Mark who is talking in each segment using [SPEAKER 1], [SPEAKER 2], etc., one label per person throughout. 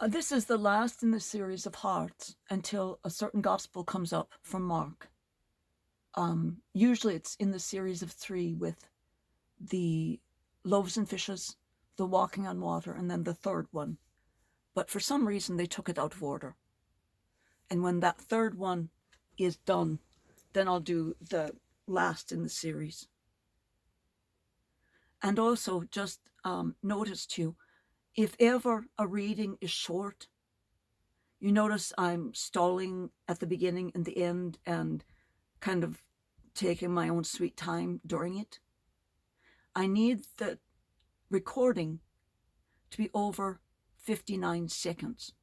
[SPEAKER 1] This is the last in the series of hearts until a certain gospel comes up from Mark. Usually it's in the series of 3 with the loaves and fishes, the walking on water, and then the third one. But for some reason, they took it out of order. And when that third one is done, then I'll do the last in the series. And also just notice too, if ever a reading is short, you notice I'm stalling at the beginning and the end and kind of taking my own sweet time during it. I need the recording to be over 59 seconds.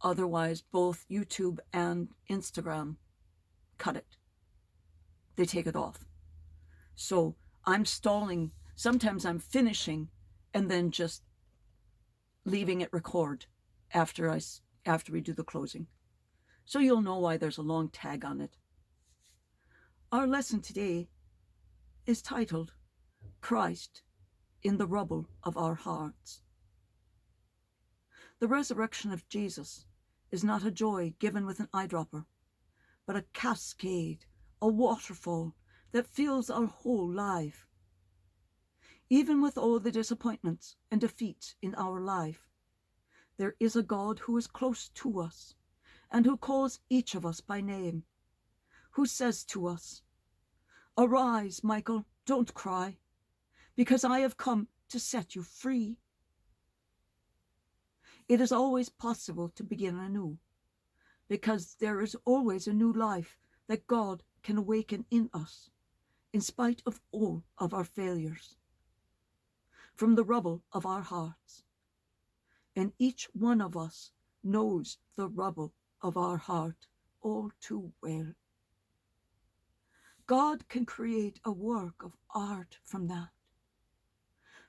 [SPEAKER 1] Otherwise, both YouTube and Instagram cut it. They take it off. So I'm stalling. Sometimes I'm finishing and then just leaving it record after we do the closing. So you'll know why there's a long tag on it. Our lesson today is titled Christ in the Rubble of Our Hearts. The resurrection of Jesus is not a joy given with an eyedropper, but a cascade, a waterfall that fills our whole life. Even with all the disappointments and defeats in our life, there is a God who is close to us and who calls each of us by name, who says to us, "Arise, Michael, don't cry, because I have come to set you free." It is always possible to begin anew, because there is always a new life that God can awaken in us, in spite of all of our failures, from the rubble of our hearts. And each one of us knows the rubble of our heart all too well. God can create a work of art from that,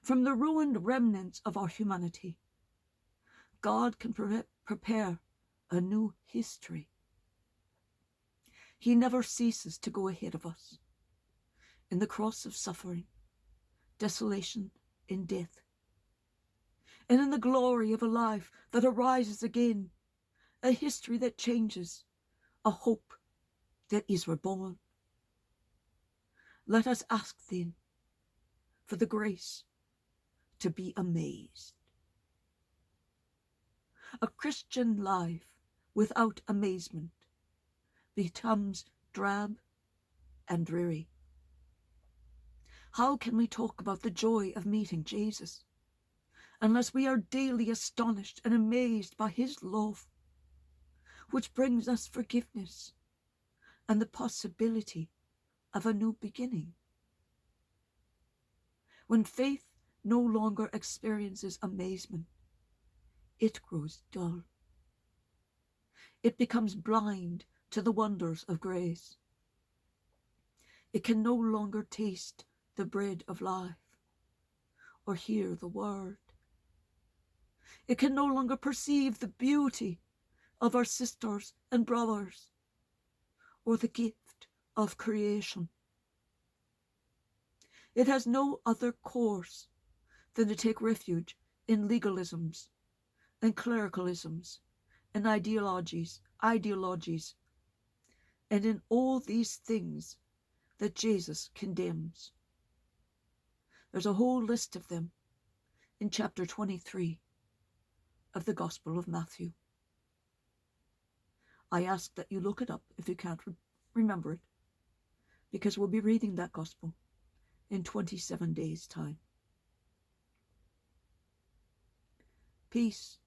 [SPEAKER 1] from the ruined remnants of our humanity. God can prepare a new history. He never ceases to go ahead of us in the cross of suffering, desolation, and death, and in the glory of a life that arises again, a history that changes, a hope that is reborn. Let us ask then for the grace to be amazed. A Christian life without amazement becomes drab and dreary. How can we talk about the joy of meeting Jesus unless we are daily astonished and amazed by his love, which brings us forgiveness and the possibility of a new beginning? When faith no longer experiences amazement, it grows dull. It becomes blind to the wonders of grace. It can no longer taste the bread of life or hear the word. It can no longer perceive the beauty of our sisters and brothers or the gift of creation. It has no other course than to take refuge in legalisms and clericalisms and ideologies, and in all these things that Jesus condemns. There's a whole list of them in chapter 23 of the Gospel of Matthew. I ask that you look it up if you can't remember it, because we'll be reading that Gospel in 27 days' time. Peace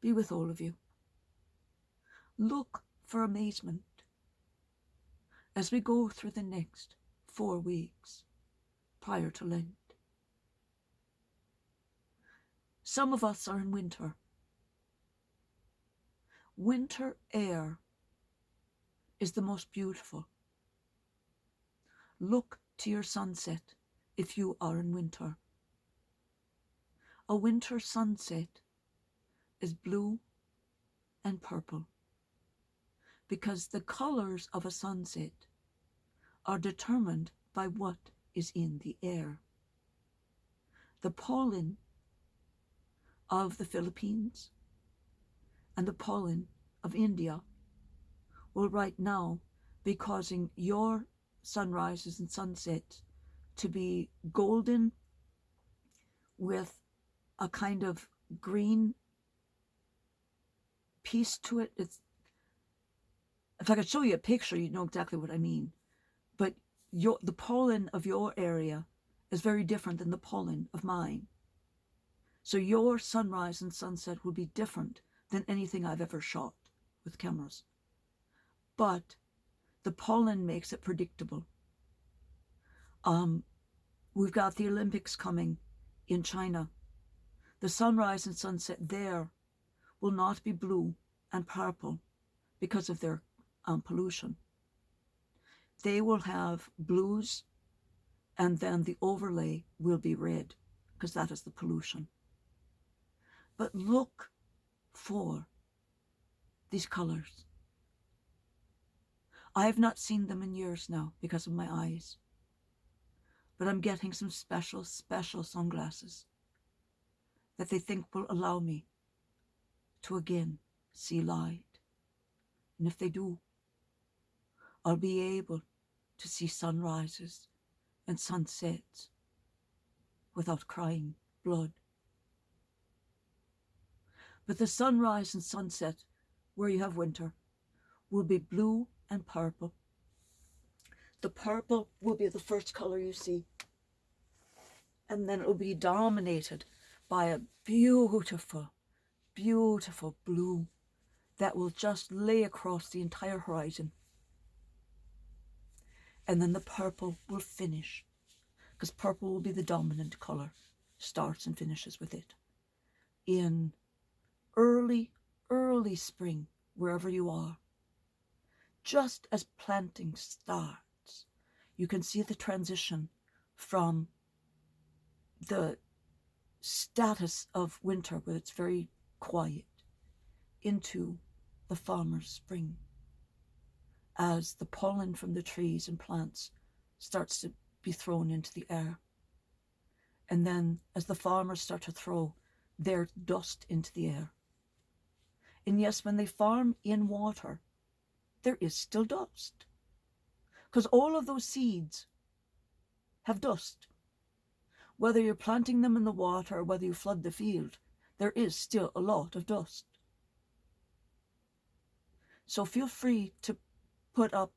[SPEAKER 1] be with all of you. Look for amazement as we go through the next 4 weeks prior to Lent. Some of us are in winter. Winter air is the most beautiful. Look to your sunset if you are in winter. A winter sunset is blue and purple because the colors of a sunset are determined by what is in the air. The pollen of the Philippines and the pollen of India will right now be causing your sunrises and sunsets to be golden with a kind of green piece to it. If I could show you a picture, you'd know exactly what I mean. But the pollen of your area is very different than the pollen of mine. So your sunrise and sunset will be different than anything I've ever shot with cameras. But the pollen makes it predictable. We've got the Olympics coming in China. The sunrise and sunset there will not be blue and purple because of their pollution. They will have blues, and then the overlay will be red because that is the pollution. But look for these colors. I have not seen them in years now because of my eyes, but I'm getting some special sunglasses that they think will allow me to again see light. And if they do, I'll be able to see sunrises and sunsets without crying blood. But the sunrise and sunset where you have winter will be blue and purple. The purple will be the first color you see, and then it will be dominated by a beautiful blue that will just lay across the entire horizon. And then the purple will finish, because purple will be the dominant color, starts and finishes with it. In early spring, wherever you are, just as planting starts, you can see the transition from the status of winter, where it's very quiet, into the farmer's spring, as the pollen from the trees and plants starts to be thrown into the air. And then as the farmers start to throw their dust into the air. And yes, when they farm in water, there is still dust, because all of those seeds have dust. Whether you're planting them in the water or whether you flood the field, there is still a lot of dust. So feel free to put up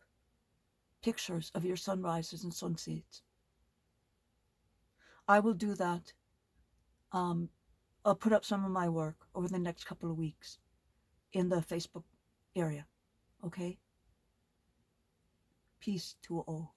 [SPEAKER 1] pictures of your sunrises and sunsets. I will do that. I'll put up some of my work over the next couple of weeks in the Facebook area. Okay? Peace to all.